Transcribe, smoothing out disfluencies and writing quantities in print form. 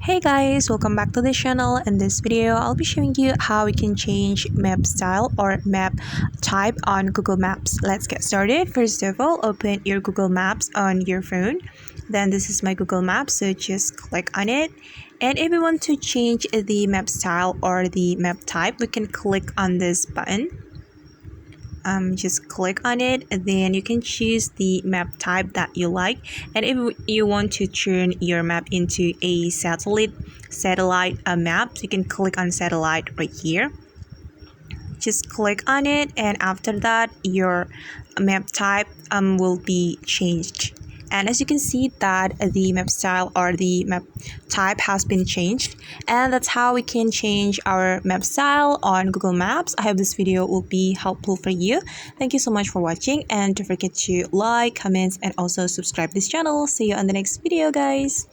Hey guys, welcome back to the channel. In this video, I'll be showing you how we can change map style or map type on Google Maps. Let's get started. First of all, open your Google Maps on your phone. Then this is my Google Maps, so just click on it. And if we want to change the map style or the map type, we can click on this button. Just click on it, and then you can choose the map type that you like. And if you want to turn your map into a satellite map, you can click on satellite right here. Just click on it, and after that your map type will be changed. And as you can see that the map style or the map type has been changed, and that's how we can change our map style on Google Maps. I hope this video will be helpful for you. Thank you so much for watching, and don't forget to like, comment, and also subscribe this channel. See you on the next video, guys.